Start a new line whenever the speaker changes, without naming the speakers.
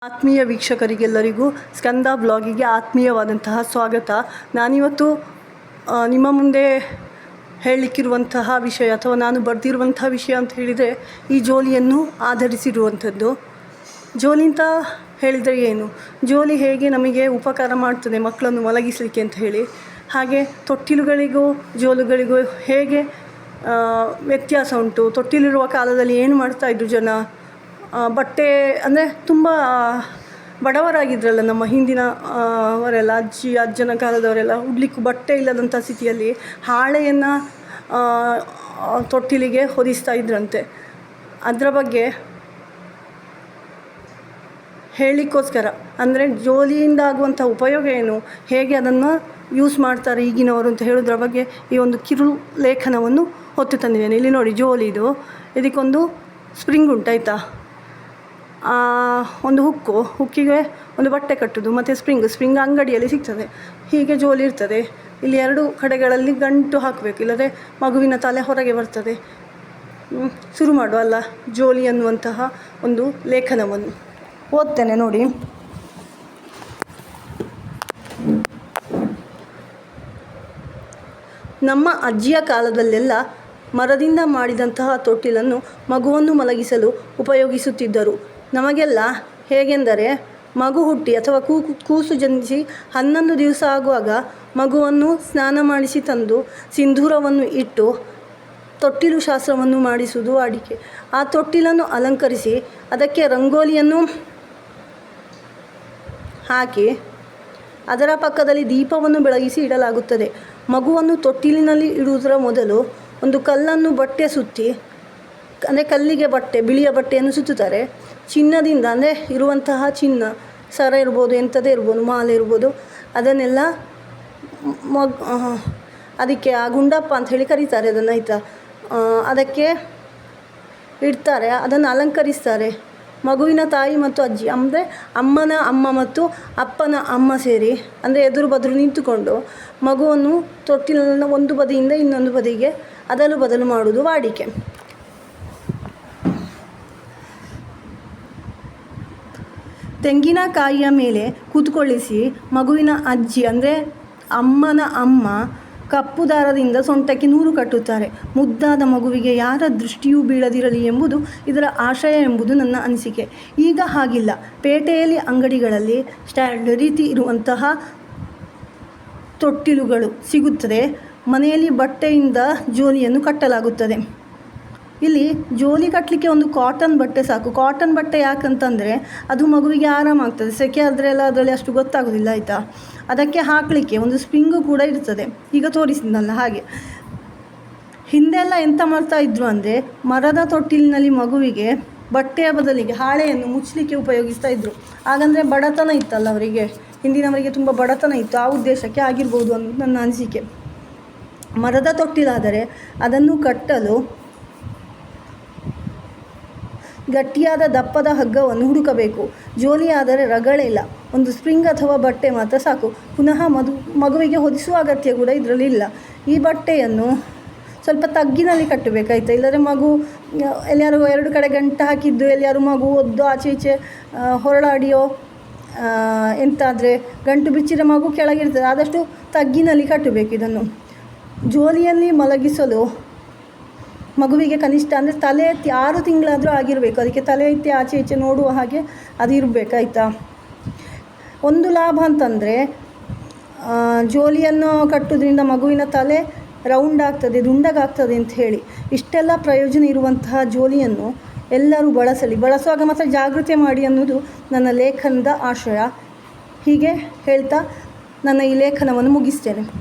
ಆತ್ಮೀಯ ವೀಕ್ಷಕರಿಗೆಲ್ಲರಿಗೂ ಸ್ಕಂದ ಬ್ಲಾಗಿಗೆ ಆತ್ಮೀಯವಾದಂತಹ ಸ್ವಾಗತ. ನಾನಿವತ್ತು ನಿಮ್ಮ ಮುಂದೆ ಹೇಳಲಿಕ್ಕಿರುವಂತಹ ವಿಷಯ ಅಥವಾ ನಾನು ಬರೆದಿರುವಂತಹ ವಿಷಯ ಅಂತ ಹೇಳಿದರೆ ಈ ಜೋಲಿಯನ್ನು ಆಧರಿಸಿರುವಂಥದ್ದು. ಜೋಲಿ ಅಂತ ಹೇಳಿದರೆ ಏನು, ಜೋಲಿ ಹೇಗೆ ನಮಗೆ ಉಪಕಾರ ಮಾಡ್ತದೆ ಮಕ್ಕಳನ್ನು ಮಲಗಿಸಲಿಕ್ಕೆ ಅಂತ ಹೇಳಿ, ಹಾಗೆ ತೊಟ್ಟಿಲುಗಳಿಗೂ ಜೋಲುಗಳಿಗೂ ಹೇಗೆ ವ್ಯತ್ಯಾಸ ಉಂಟು, ತೊಟ್ಟಿಲಿರುವ ಕಾಲದಲ್ಲಿ ಏನು ಮಾಡ್ತಾಯಿದ್ರು ಜನ, ಬಟ್ಟೆ ಅಂದರೆ ತುಂಬ ಬಡವರಾಗಿದ್ರಲ್ಲ ನಮ್ಮ ಹಿಂದಿನ ಅವರೆಲ್ಲ, ಅಜ್ಜನ ಕಾಲದವರೆಲ್ಲ ಉಡ್ಲಿಕ್ಕೂ ಬಟ್ಟೆ ಇಲ್ಲದಂಥ ಸ್ಥಿತಿಯಲ್ಲಿ ಹಾಳೆಯನ್ನು ತೊಟ್ಟಿಲಿಗೆ ಹೊದಿಸ್ತಾ ಇದ್ರಂತೆ. ಅದರ ಬಗ್ಗೆ ಹೇಳಲಿಕ್ಕೋಸ್ಕರ, ಅಂದರೆ ಜೋಲಿಯಿಂದ ಆಗುವಂಥ ಉಪಯೋಗ ಏನು, ಹೇಗೆ ಅದನ್ನು ಯೂಸ್ ಮಾಡ್ತಾರೆ ಈಗಿನವರು ಅಂತ ಹೇಳೋದ್ರ ಬಗ್ಗೆ ಈ ಒಂದು ಕಿರು ಲೇಖನವನ್ನು ಹೊತ್ತು ತಂದಿದ್ದೇನೆ. ಇಲ್ಲಿ ನೋಡಿ, ಜೋಲಿದು ಇದಕ್ಕೊಂದು ಸ್ಪ್ರಿಂಗ್ ಉಂಟಾಯ್ತಾ, ಒಂದು ಹುಕ್ಕಿಗೆ ಒಂದು ಬಟ್ಟೆ ಕಟ್ಟೋದು ಮತ್ತು ಸ್ಪ್ರಿಂಗ್ ಅಂಗಡಿಯಲ್ಲಿ ಸಿಗ್ತದೆ. ಹೀಗೆ ಜೋಲಿ ಇರ್ತದೆ. ಇಲ್ಲಿ ಎರಡು ಕಡೆಗಳಲ್ಲಿ ಗಂಟು ಹಾಕಬೇಕು, ಇಲ್ಲದೆ ಮಗುವಿನ ತಲೆ ಹೊರಗೆ ಬರ್ತದೆ. ಶುರು ಮಾಡುವ ಅಲ್ಲ ಜೋಲಿ ಅನ್ನುವಂತಹ ಒಂದು ಲೇಖನವನ್ನು ಓದ್ತೇನೆ ನೋಡಿ. ನಮ್ಮ ಅಜ್ಜಿಯ ಕಾಲದಲ್ಲೆಲ್ಲ ಮರದಿಂದ ಮಾಡಿದಂತಹ ತೊಟ್ಟಿಲನ್ನು ಮಗುವನ್ನು ಮಲಗಿಸಲು ಉಪಯೋಗಿಸುತ್ತಿದ್ದರು. ನಮಗೆಲ್ಲ ಹೇಗೆಂದರೆ, ಮಗು ಹುಟ್ಟಿ ಅಥವಾ ಕೂಸು ಜನಿಸಿ 11 ದಿವಸ ಆಗುವಾಗ ಮಗುವನ್ನು ಸ್ನಾನ ಮಾಡಿಸಿ ತಂದು ಸಿಂಧೂರವನ್ನು ಇಟ್ಟು ತೊಟ್ಟಿಲು ಶಾಸ್ತ್ರವನ್ನು ಮಾಡಿಸುವುದು ವಾಡಿಕೆ. ಆ ತೊಟ್ಟಿಲನ್ನು ಅಲಂಕರಿಸಿ ಅದಕ್ಕೆ ರಂಗೋಲಿಯನ್ನು ಹಾಕಿ ಅದರ ಪಕ್ಕದಲ್ಲಿ ದೀಪವನ್ನು ಬೆಳಗಿಸಿ ಇಡಲಾಗುತ್ತದೆ. ಮಗುವನ್ನು ತೊಟ್ಟಿಲಿನಲ್ಲಿ ಇಡುವುದರ ಮೊದಲು ಒಂದು ಕಲ್ಲನ್ನು ಬಟ್ಟೆ ಸುತ್ತಿ, ಅಂದರೆ ಕಲ್ಲಿಗೆ ಬಿಳಿಯ ಬಟ್ಟೆಯನ್ನು ಸುತ್ತುತ್ತಾರೆ. ಚಿನ್ನದಿಂದ, ಅಂದರೆ ಇರುವಂತಹ ಚಿನ್ನ, ಸರ ಇರ್ಬೋದು, ಎಂಥದೇ ಇರ್ಬೋದು, ಮಾಲೆ ಇರ್ಬೋದು, ಅದನ್ನೆಲ್ಲ ಅದಕ್ಕೆ ಆ ಗುಂಡಪ್ಪ ಅಂತ ಹೇಳಿ ಕರೀತಾರೆ ಅದನ್ನು, ಆಯಿತಾ. ಅದಕ್ಕೆ ಇಡ್ತಾರೆ, ಅದನ್ನು ಅಲಂಕರಿಸ್ತಾರೆ. ಮಗುವಿನ ತಾಯಿ ಮತ್ತು ಅಜ್ಜಿ, ಅಂದರೆ ಅಮ್ಮನ ಅಮ್ಮ ಮತ್ತು ಅಪ್ಪನ ಅಮ್ಮ ಸೇರಿ, ಅಂದರೆ ಎದುರು ಬದುರು ನಿಂತುಕೊಂಡು ಮಗುವನ್ನು ತೊಟ್ಟಿಲನ್ನು ಒಂದು ಬದಿಯಿಂದ ಇನ್ನೊಂದು ಬದಿಗೆ ಅದಲು ಬದಲು ಮಾಡುವುದು ವಾಡಿಕೆ. ತೆಂಗಿನಕಾಯಿಯ ಮೇಲೆ ಕೂತ್ಕೊಳ್ಳಿಸಿ ಮಗುವಿನ ಅಜ್ಜಿ, ಅಂದರೆ ಅಮ್ಮನ ಅಮ್ಮ, ಕಪ್ಪು ದಾರದಿಂದ ಸೊಂಟಕ್ಕೆ ನೂಲು ಕಟ್ಟುತ್ತಾರೆ. ಮುದ್ದಾದ ಮಗುವಿಗೆ ಯಾರ ದೃಷ್ಟಿಯೂ ಬೀಳದಿರಲಿ ಎಂಬುದು ಇದರ ಆಶಯ ಎಂಬುದು ನನ್ನ ಅನಿಸಿಕೆ. ಈಗ ಹಾಗಿಲ್ಲ. ಪೇಟೆಯಲ್ಲಿ ಅಂಗಡಿಗಳಲ್ಲಿ ಸ್ಟ್ಯಾಂಡ್ ರೀತಿ ಇರುವಂತಹ ತೊಟ್ಟಿಲುಗಳು ಸಿಗುತ್ತದೆ. ಮನೆಯಲ್ಲಿ ಬಟ್ಟೆಯಿಂದ ಜೋಲಿಯನ್ನು ಕಟ್ಟಲಾಗುತ್ತದೆ. ಇಲ್ಲಿ ಜೋಲಿ ಕಟ್ಟಲಿಕ್ಕೆ ಒಂದು ಕಾಟನ್ ಬಟ್ಟೆ ಸಾಕು. ಕಾಟನ್ ಬಟ್ಟೆ ಯಾಕಂತಂದರೆ ಅದು ಮಗುವಿಗೆ ಆರಾಮಾಗ್ತದೆ. ಸೆಕೆ ಆದರೆ ಎಲ್ಲ ಅದರಲ್ಲಿ ಅಷ್ಟು ಗೊತ್ತಾಗೋದಿಲ್ಲ, ಆಯಿತಾ. ಅದಕ್ಕೆ ಹಾಕಲಿಕ್ಕೆ ಒಂದು ಸ್ಪ್ರಿಂಗು ಕೂಡ ಇರ್ತದೆ, ಈಗ ತೋರಿಸಿದ್ನಲ್ಲ ಹಾಗೆ. ಹಿಂದೆಲ್ಲ ಎಂತ ಮಾಡ್ತಾಯಿದ್ರು ಅಂದರೆ, ಮರದ ತೊಟ್ಟಿಲಿನಲ್ಲಿ ಮಗುವಿಗೆ ಬಟ್ಟೆಯ ಬದಲಿಗೆ ಹಾಳೆಯನ್ನು ಮುಚ್ಚಲಿಕ್ಕೆ ಉಪಯೋಗಿಸ್ತಾ ಇದ್ದರು. ಹಾಗಂದರೆ ಬಡತನ ಇತ್ತಲ್ಲ ಅವರಿಗೆ, ಹಿಂದಿನವರಿಗೆ ತುಂಬ ಬಡತನ ಇತ್ತು, ಆ ಉದ್ದೇಶಕ್ಕೆ ಆಗಿರ್ಬೋದು ಅಂತ ನನ್ನ ಅನಿಸಿಕೆ. ಮರದ ತೊಟ್ಟಿಲಾದರೆ ಅದನ್ನು ಕಟ್ಟಲು ಗಟ್ಟಿಯಾದ ದಪ್ಪದ ಹಗ್ಗವನ್ನು ಹುಡುಕಬೇಕು. ಜೋಲಿ ಆದರೆ ರಗಳೆ ಇಲ್ಲ, ಒಂದು ಸ್ಪ್ರಿಂಗ್ ಅಥವಾ ಬಟ್ಟೆ ಮಾತ್ರ ಸಾಕು. ಪುನಃ ಮಗುವಿಗೆ ಹೊದಿಸುವ ಅಗತ್ಯ ಕೂಡ ಇದರಲ್ಲಿ ಇಲ್ಲ. ಈ ಬಟ್ಟೆಯನ್ನು ಸ್ವಲ್ಪ ತಗ್ಗಿನಲ್ಲಿ ಕಟ್ಟಬೇಕಾಯ್ತಾ, ಇಲ್ಲದ್ರೆ ಮಗು ಎಲ್ಲಿಯಾರು ಎರಡು ಕಡೆ ಗಂಟು ಹಾಕಿದ್ದು ಎಲ್ಲಿಯಾರು ಮಗು ಒದ್ದು ಆಚೆ ಈಚೆ ಹೊರಳಾಡಿಯೋ ಎಂತಾದರೆ ಗಂಟು ಬಿಚ್ಚಿದ ಮಗು ಕೆಳಗಿರ್ತದೆ. ಆದಷ್ಟು ತಗ್ಗಿನಲ್ಲಿ ಕಟ್ಟಬೇಕು ಇದನ್ನು. ಜೋಲಿಯಲ್ಲಿ ಮಲಗಿಸಲು ಮಗುವಿಗೆ ಕನಿಷ್ಠ ಅಂದರೆ ತಲೆ ಎತ್ತಿ 6 ತಿಂಗಳಾದರೂ ಆಗಿರಬೇಕು. ಅದಕ್ಕೆ ತಲೆ ಎತ್ತಿ ಆಚೆ ಈಚೆ ನೋಡುವ ಹಾಗೆ ಅದು ಇರಬೇಕಾಯ್ತಾ. ಒಂದು ಲಾಭ ಅಂತಂದರೆ, ಜೋಲಿಯನ್ನು ಕಟ್ಟೋದ್ರಿಂದ ಮಗುವಿನ ತಲೆ ರೌಂಡ್ ಆಗ್ತದೆ, ದುಂಡಗಾಗ್ತದೆ ಅಂತ ಹೇಳಿ. ಇಷ್ಟೆಲ್ಲ ಪ್ರಯೋಜನ ಇರುವಂತಹ ಜೋಲಿಯನ್ನು ಎಲ್ಲರೂ ಬಳಸುವಾಗ ಮಾತ್ರ ಜಾಗೃತಿ ಮಾಡಿ ಅನ್ನೋದು ನನ್ನ ಲೇಖನದ ಆಶಯ. ಹೀಗೆ ಹೇಳ್ತಾ ನನ್ನ ಈ ಲೇಖನವನ್ನು ಮುಗಿಸ್ತೇನೆ.